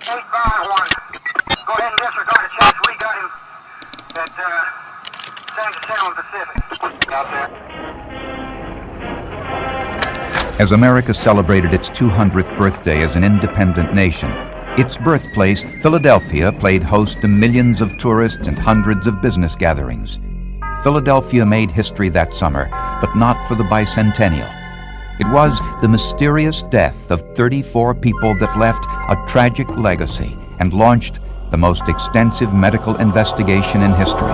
851. Go ahead and disregard the checks. We got him at San Jacinto Pacific out there. As America celebrated its 200th birthday as an independent nation, its birthplace, Philadelphia, played host to millions of tourists and hundreds of business gatherings. Philadelphia made history that summer, but not for the bicentennial. It was the mysterious death of 34 people that left a tragic legacy and launched the most extensive medical investigation in history.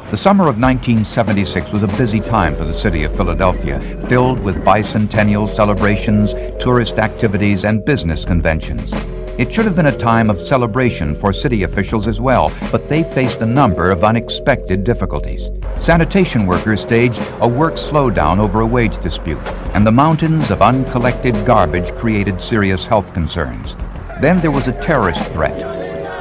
The summer of 1976 was a busy time for the city of Philadelphia, filled with bicentennial celebrations, tourist activities, and business conventions. It should have been a time of celebration for city officials as well, but they faced a number of unexpected difficulties. Sanitation workers staged a work slowdown over a wage dispute, and the mountains of uncollected garbage created serious health concerns. Then there was a terrorist threat,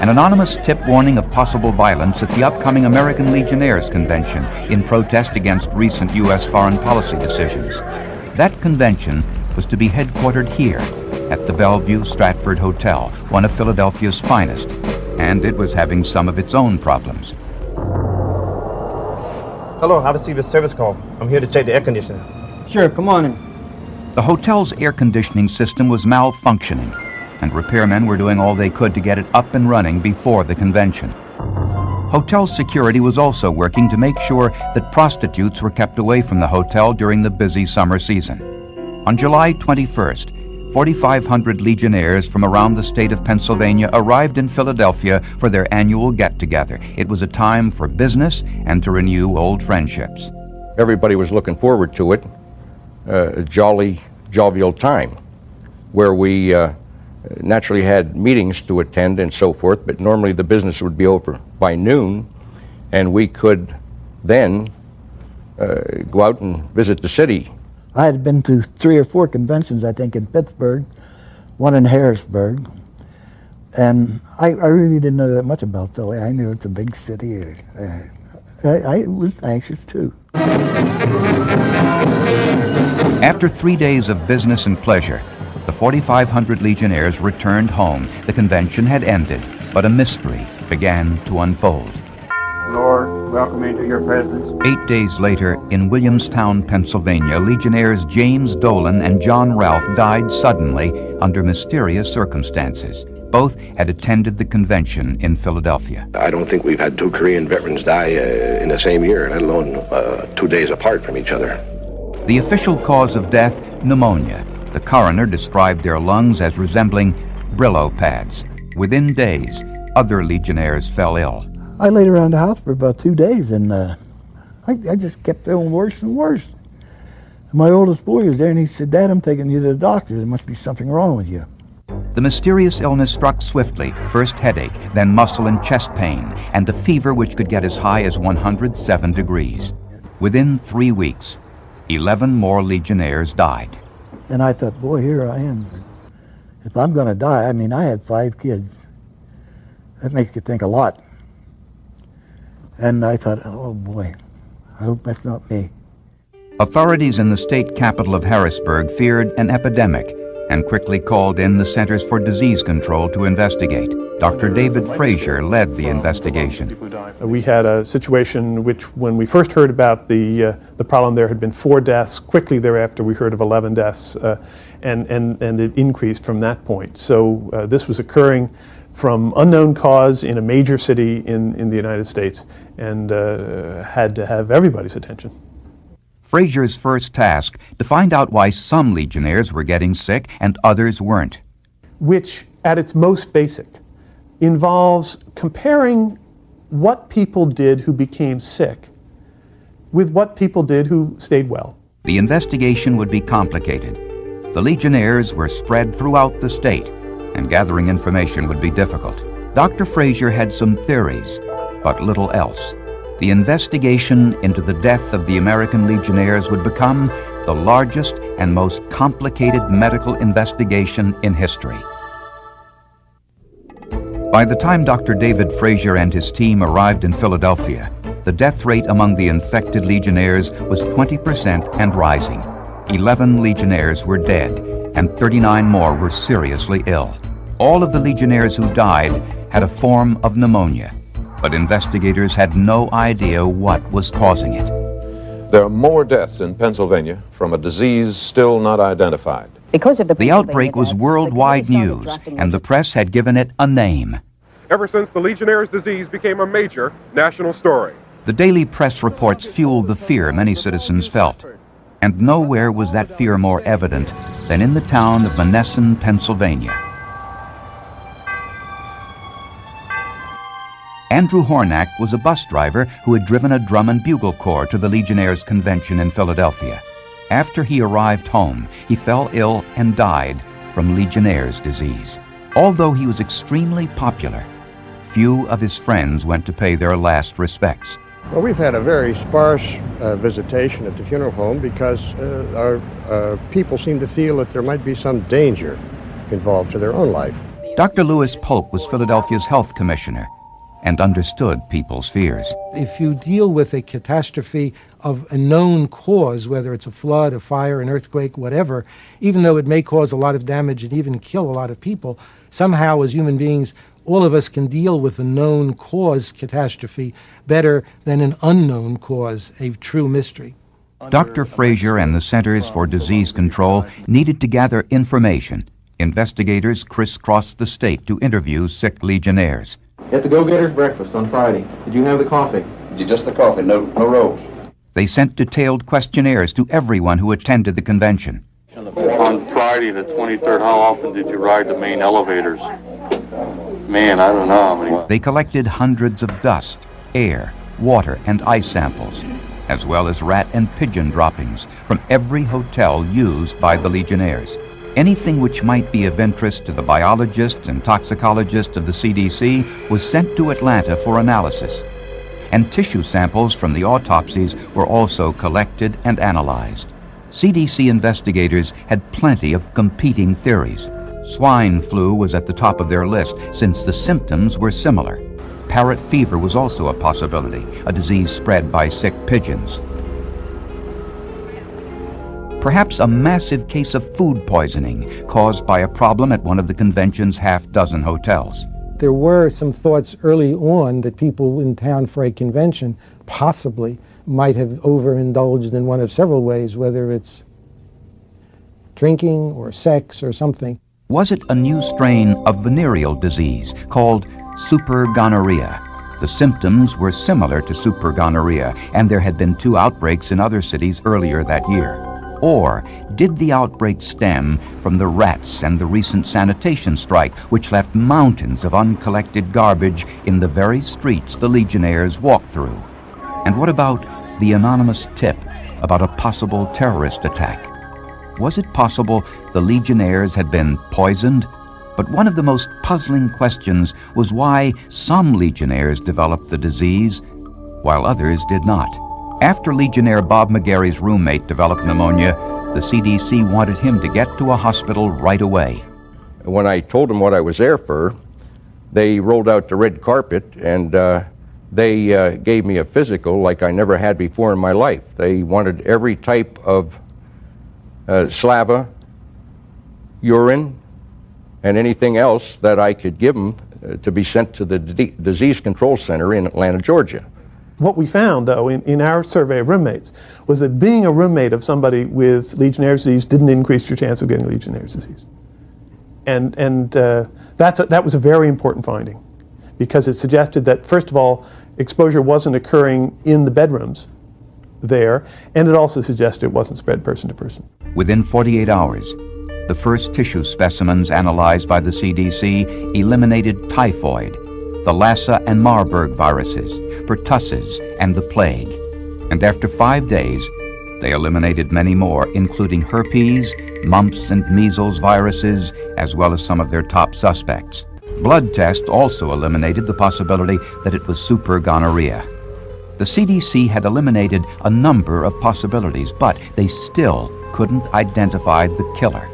an anonymous tip warning of possible violence at the upcoming American Legionnaires convention in protest against recent U.S. foreign policy decisions. That convention was to be headquartered here at the Bellevue Stratford Hotel, one of Philadelphia's finest, and it was having some of its own problems. Hello, I received a service call. I'm here to check the air conditioner. Sure, come on in. The hotel's air conditioning system was malfunctioning, and repairmen were doing all they could to get it up and running before the convention. Hotel security was also working to make sure that prostitutes were kept away from the hotel during the busy summer season. On July 21st, 4,500 Legionnaires from around the state of Pennsylvania arrived in Philadelphia for their annual get-together. It was a time for business and to renew old friendships. Everybody was looking forward to it, a jolly, jovial time, where we naturally had meetings to attend and so forth, but normally the business would be over by noon, and we could then go out and visit the city. I had been to 3 or 4 conventions, I think, in Pittsburgh, one in Harrisburg, and I really didn't know that much about Philly. I knew it's a big city. I was anxious, too. After 3 days of business and pleasure, the 4,500 Legionnaires returned home. The convention had ended, but a mystery began to unfold. Lord, welcome into your presence. 8 days later, in Williamstown, Pennsylvania, Legionnaires James Dolan and John Ralph died suddenly under mysterious circumstances. Both had attended the convention in Philadelphia. I don't think we've had 2 Korean veterans die in the same year, let alone 2 days apart from each other. The official cause of death, pneumonia. The coroner described their lungs as resembling Brillo pads. Within days, other Legionnaires fell ill. I laid around the house for about 2 days, and I just kept feeling worse and worse. And my oldest boy was there, and he said, "Dad, I'm taking you to the doctor. There must be something wrong with you." The mysterious illness struck swiftly, first headache, then muscle and chest pain, and a fever which could get as high as 107 degrees. Within 3 weeks, 11 more Legionnaires died. And I thought, boy, here I am. If I'm going to die, I mean, I had 5 kids. That makes you think a lot. And I thought, oh boy, I hope that's not me. Authorities in the state capital of Harrisburg feared an epidemic and quickly called in the Centers for Disease Control to investigate. Dr. David Frazier led the investigation. We had a situation which, when we first heard about the problem, there had been 4 deaths. Quickly thereafter, we heard of 11 deaths, and it increased from that point. So this was occurring from unknown cause in a major city in the United States, and had to have everybody's attention. Frazier's first task, to find out why some Legionnaires were getting sick and others weren't. Which, at its most basic, involves comparing what people did who became sick with what people did who stayed well. The investigation would be complicated. The Legionnaires were spread throughout the state, and gathering information would be difficult. Dr. Frazier had some theories, but little else. The investigation into the death of the American Legionnaires would become the largest and most complicated medical investigation in history. By the time Dr. David Frazier and his team arrived in Philadelphia, the death rate among the infected Legionnaires was 20% and rising. 11 Legionnaires were dead, and 39 more were seriously ill. All of the Legionnaires who died had a form of pneumonia, but investigators had no idea what was causing it. There are more deaths in Pennsylvania from a disease still not identified. Because of The outbreak was worldwide news, and the press had given it a name. Ever since the Legionnaires' disease became a major national story. The daily press reports fueled the fear many citizens felt. And nowhere was that fear more evident than in the town of Monessen, Pennsylvania. Andrew Hornack was a bus driver who had driven a drum and bugle corps to the Legionnaires' convention in Philadelphia. After he arrived home, he fell ill and died from Legionnaires' disease. Although he was extremely popular, few of his friends went to pay their last respects. Well, we've had a very sparse visitation at the funeral home because our people seem to feel that there might be some danger involved to their own life. Dr. Lewis Polk was Philadelphia's health commissioner and understood people's fears. If you deal with a catastrophe of a known cause, whether it's a flood, a fire, an earthquake, whatever, even though it may cause a lot of damage and even kill a lot of people, somehow as human beings, all of us can deal with a known cause catastrophe better than an unknown cause, a true mystery. Dr. Frazier and the Centers for Disease Control needed to gather information. Investigators crisscrossed the state to interview sick Legionnaires. At the Go-Getters breakfast on Friday, did you have the coffee? Just the coffee, no rolls. They sent detailed questionnaires to everyone who attended the convention. On Friday the 23rd, how often did you ride the main elevators? Man, I don't know how many. They collected hundreds of dust, air, water, and ice samples, as well as rat and pigeon droppings from every hotel used by the Legionnaires. Anything which might be of interest to the biologists and toxicologists of the CDC was sent to Atlanta for analysis. And tissue samples from the autopsies were also collected and analyzed. CDC investigators had plenty of competing theories. Swine flu was at the top of their list since the symptoms were similar. Parrot fever was also a possibility, a disease spread by sick pigeons. Perhaps a massive case of food poisoning caused by a problem at one of the convention's half-dozen hotels. There were some thoughts early on that people in town for a convention possibly might have overindulged in one of several ways, whether it's drinking or sex or something. Was it a new strain of venereal disease called supergonorrhea? The symptoms were similar to supergonorrhea, and there had been 2 outbreaks in other cities earlier that year. Or did the outbreak stem from the rats and the recent sanitation strike, which left mountains of uncollected garbage in the very streets the Legionnaires walked through? And what about the anonymous tip about a possible terrorist attack? Was it possible the Legionnaires had been poisoned? But one of the most puzzling questions was why some Legionnaires developed the disease, while others did not. After Legionnaire Bob McGarry's roommate developed pneumonia, the CDC wanted him to get to a hospital right away. When I told them what I was there for, they rolled out the red carpet and they gave me a physical like I never had before in my life. They wanted every type of slava, urine, and anything else that I could give them to be sent to the Disease Control Center in Atlanta, Georgia. What we found, though, in our survey of roommates, was that being a roommate of somebody with Legionnaire's disease didn't increase your chance of getting Legionnaire's disease. And that was a very important finding, because it suggested that, first of all, exposure wasn't occurring in the bedrooms there, and it also suggested it wasn't spread person to person. Within 48 hours, the first tissue specimens analyzed by the CDC eliminated typhoid, the Lassa and Marburg viruses, pertussis, and the plague. And after 5 days, they eliminated many more, including herpes, mumps and measles viruses, as well as some of their top suspects. Blood tests also eliminated the possibility that it was supergonorrhea. The CDC had eliminated a number of possibilities, but they still couldn't identify the killer.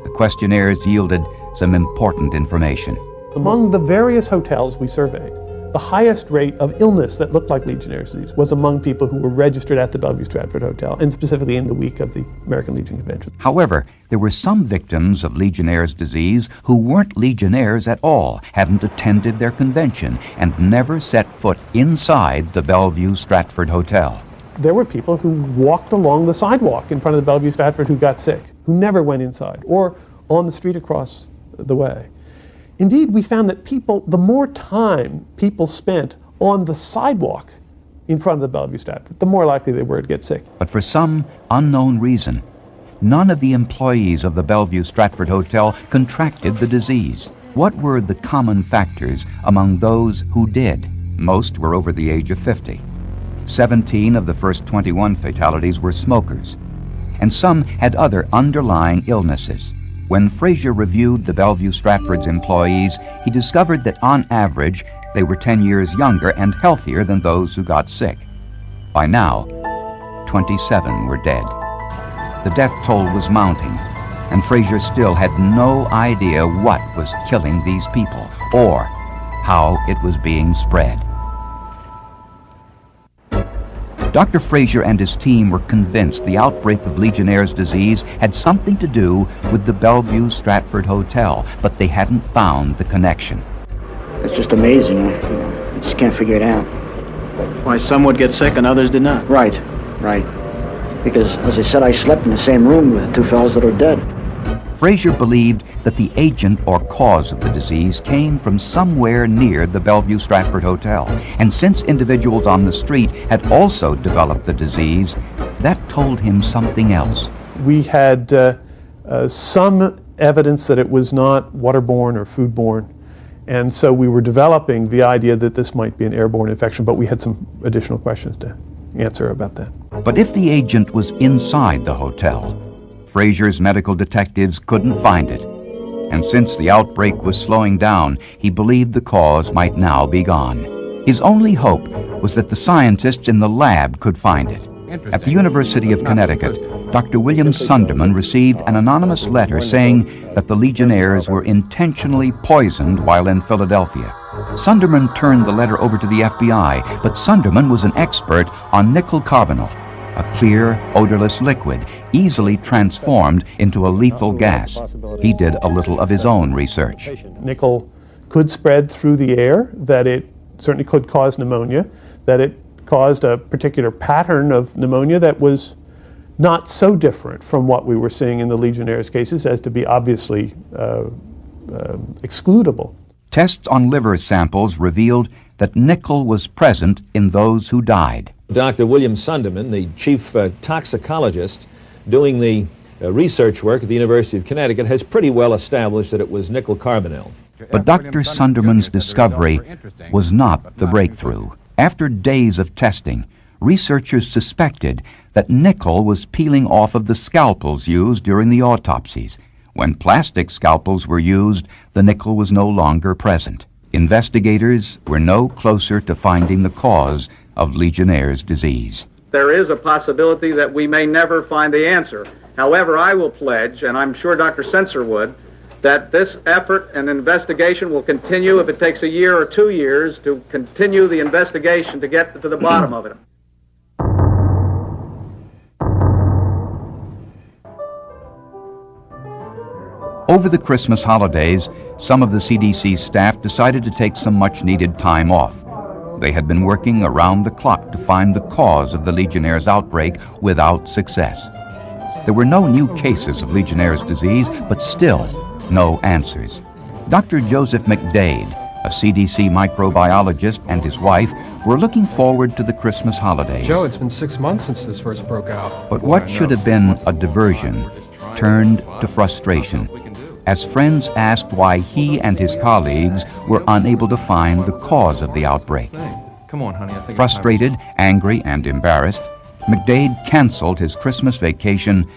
The questionnaires yielded some important information. Among the various hotels we surveyed, the highest rate of illness that looked like Legionnaire's disease was among people who were registered at the Bellevue Stratford Hotel, and specifically in the week of the American Legion Convention. However, there were some victims of Legionnaire's disease who weren't Legionnaires at all, hadn't attended their convention, and never set foot inside the Bellevue Stratford Hotel. There were people who walked along the sidewalk in front of the Bellevue Stratford who got sick, who never went inside, or on the street across the way. Indeed, we found that the more time people spent on the sidewalk in front of the Bellevue Stratford, the more likely they were to get sick. But for some unknown reason, none of the employees of the Bellevue Stratford Hotel contracted the disease. What were the common factors among those who did? Most were over the age of 50. 17 of the first 21 fatalities were smokers, and some had other underlying illnesses. When Frazier reviewed the Bellevue Stratford's employees, he discovered that on average, they were 10 years younger and healthier than those who got sick. By now, 27 were dead. The death toll was mounting, and Frazier still had no idea what was killing these people or how it was being spread. Dr. Frazier and his team were convinced the outbreak of Legionnaire's disease had something to do with the Bellevue Stratford Hotel, but they hadn't found the connection. It's just amazing. I just can't figure it out. Why some would get sick and others did not? Right. Because, as I said, I slept in the same room with the two fellows that are dead. Frazier believed that the agent or cause of the disease came from somewhere near the Bellevue Stratford Hotel. And since individuals on the street had also developed the disease, that told him something else. We had some evidence that it was not waterborne or foodborne. And so we were developing the idea that this might be an airborne infection, but we had some additional questions to answer about that. But if the agent was inside the hotel, Frazier's medical detectives couldn't find it. And since the outbreak was slowing down, he believed the cause might now be gone. His only hope was that the scientists in the lab could find it. At the University of Connecticut, Dr. William Sunderman received an anonymous letter saying that the Legionnaires were intentionally poisoned while in Philadelphia. Sunderman turned the letter over to the FBI, but Sunderman was an expert on nickel carbonyl, a clear, odorless liquid, easily transformed into a lethal gas. He did a little of his own research. Nickel could spread through the air, that it certainly could cause pneumonia, that it caused a particular pattern of pneumonia that was not so different from what we were seeing in the Legionnaires' cases as to be obviously excludable. Tests on liver samples revealed that nickel was present in those who died. Dr. William Sunderman, the chief toxicologist doing the research work at the University of Connecticut, has pretty well established that it was nickel carbonyl. But Dr. Sunderman's discovery was not the breakthrough. After days of testing, researchers suspected that nickel was peeling off of the scalpels used during the autopsies. When plastic scalpels were used, the nickel was no longer present. Investigators were no closer to finding the cause of Legionnaire's disease. There is a possibility that we may never find the answer. However, I will pledge, and I'm sure Dr. Sensor would, that this effort and investigation will continue if it takes a year or 2 years to continue the investigation to get to the bottom of it. Over the Christmas holidays, some of the CDC staff decided to take some much-needed time off. They had been working around the clock to find the cause of the Legionnaire's outbreak without success. There were no new cases of Legionnaire's disease, but still no answers. Dr. Joseph McDade, a CDC microbiologist, and his wife were looking forward to the Christmas holidays. Joe, it's been 6 months since this first broke out. But what should have been a diversion turned to frustration, as friends asked why he and his colleagues were unable to find the cause of the outbreak. Come on, honey. I think Frustrated, angry, and embarrassed, McDade canceled his Christmas vacation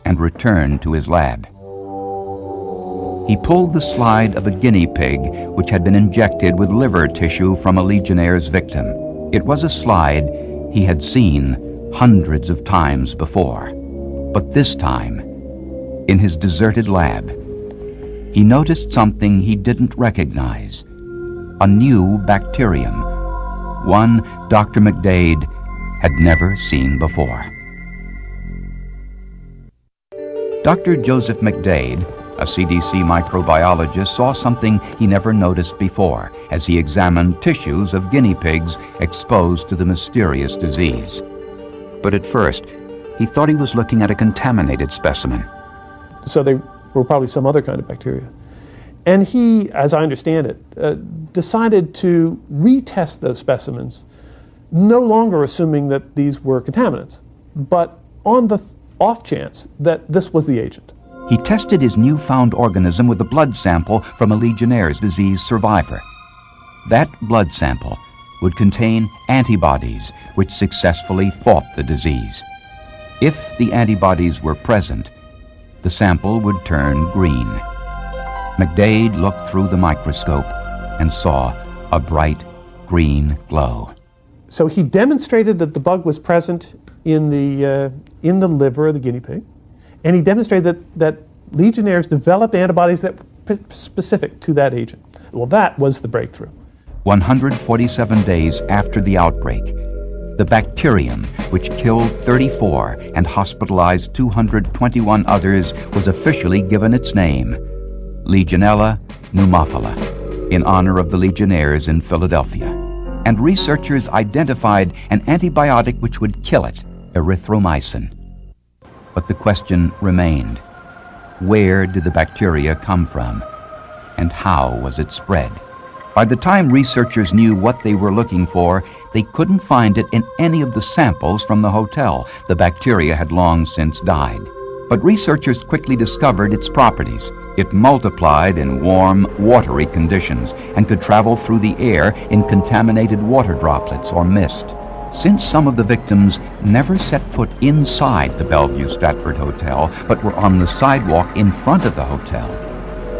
and returned to his lab. He pulled the slide of a guinea pig which had been injected with liver tissue from a Legionnaire's victim. It was a slide he had seen hundreds of times before. But this time, in his deserted lab, he noticed something he didn't recognize, a new bacterium one Dr. McDade had never seen before. Dr. Joseph McDade, a CDC microbiologist, saw something he never noticed before as he examined tissues of guinea pigs exposed to the mysterious disease. But at first, he thought he was looking at a contaminated specimen. So they were probably some other kind of bacteria. And he, as I understand it, decided to retest those specimens, no longer assuming that these were contaminants, but on the off chance that this was the agent. He tested his newfound organism with a blood sample from a Legionnaires' disease survivor. That blood sample would contain antibodies which successfully fought the disease. If the antibodies were present, the sample would turn green. McDade looked through the microscope and saw a bright green glow. So he demonstrated that the bug was present in the liver of the guinea pig, and he demonstrated that Legionnaires developed antibodies that were specific to that agent. Well, that was the breakthrough. 147 days after the outbreak, the bacterium, which killed 34 and hospitalized 221 others, was officially given its name, Legionella pneumophila, in honor of the Legionnaires in Philadelphia. And researchers identified an antibiotic which would kill it, erythromycin. But the question remained, where did the bacteria come from, and how was it spread? By the time researchers knew what they were looking for, they couldn't find it in any of the samples from the hotel. The bacteria had long since died. But researchers quickly discovered its properties. It multiplied in warm, watery conditions and could travel through the air in contaminated water droplets or mist. Since some of the victims never set foot inside the Bellevue Stratford Hotel, but were on the sidewalk in front of the hotel,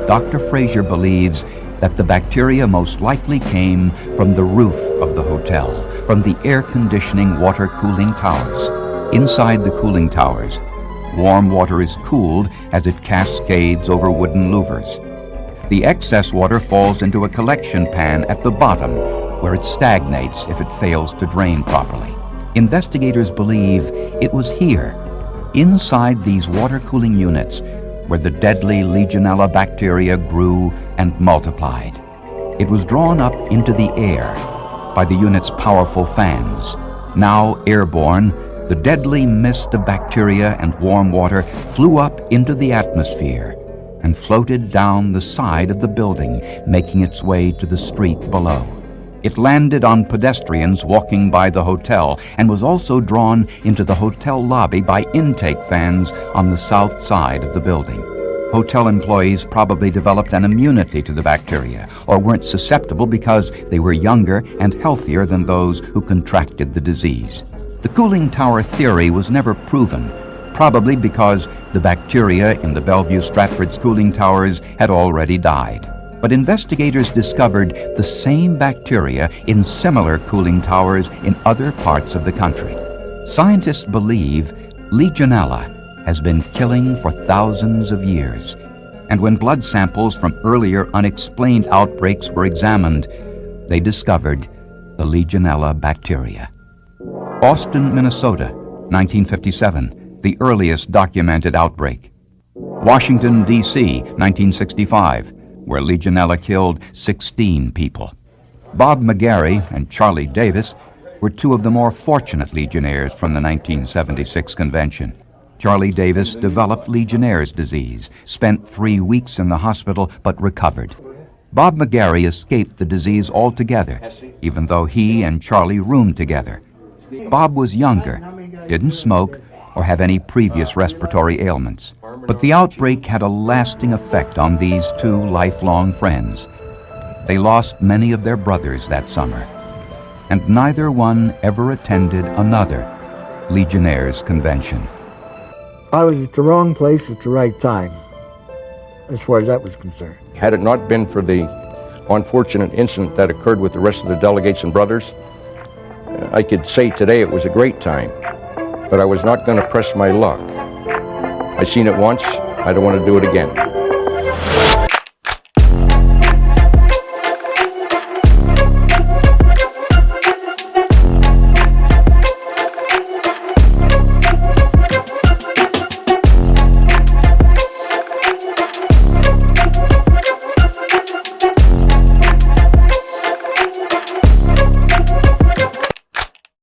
Dr. Frazier believes that the bacteria most likely came from the roof of the hotel, from the air conditioning water cooling towers. Inside the cooling towers, warm water is cooled as it cascades over wooden louvers. The excess water falls into a collection pan at the bottom, where it stagnates if it fails to drain properly. Investigators believe it was here, inside these water cooling units, where the deadly Legionella bacteria grew and multiplied. It was drawn up into the air by the unit's powerful fans. Now airborne, the deadly mist of bacteria and warm water flew up into the atmosphere and floated down the side of the building, making its way to the street below. It landed on pedestrians walking by the hotel and was also drawn into the hotel lobby by intake fans on the south side of the building. Hotel employees probably developed an immunity to the bacteria or weren't susceptible because they were younger and healthier than those who contracted the disease. The cooling tower theory was never proven, probably because the bacteria in the Bellevue Stratford's cooling towers had already died. But investigators discovered the same bacteria in similar cooling towers in other parts of the country. Scientists believe Legionella has been killing for thousands of years, and when blood samples from earlier unexplained outbreaks were examined, they discovered the Legionella bacteria. Boston, Minnesota, 1957, the earliest documented outbreak. Washington, D.C., 1965, where Legionella killed 16 people. Bob McGarry and Charlie Davis were two of the more fortunate Legionnaires from the 1976 convention. Charlie Davis developed Legionnaires' disease, spent 3 weeks in the hospital, but recovered. Bob McGarry escaped the disease altogether, even though he and Charlie roomed together. Bob was younger, didn't smoke, or have any previous respiratory ailments. But the outbreak had a lasting effect on these two lifelong friends. They lost many of their brothers that summer, and neither one ever attended another Legionnaires' convention. I was at the wrong place at the right time, as far as that was concerned. Had it not been for the unfortunate incident that occurred with the rest of the delegates and brothers, I could say today it was a great time, but I was not going to press my luck. I seen it once, I don't want to do it again.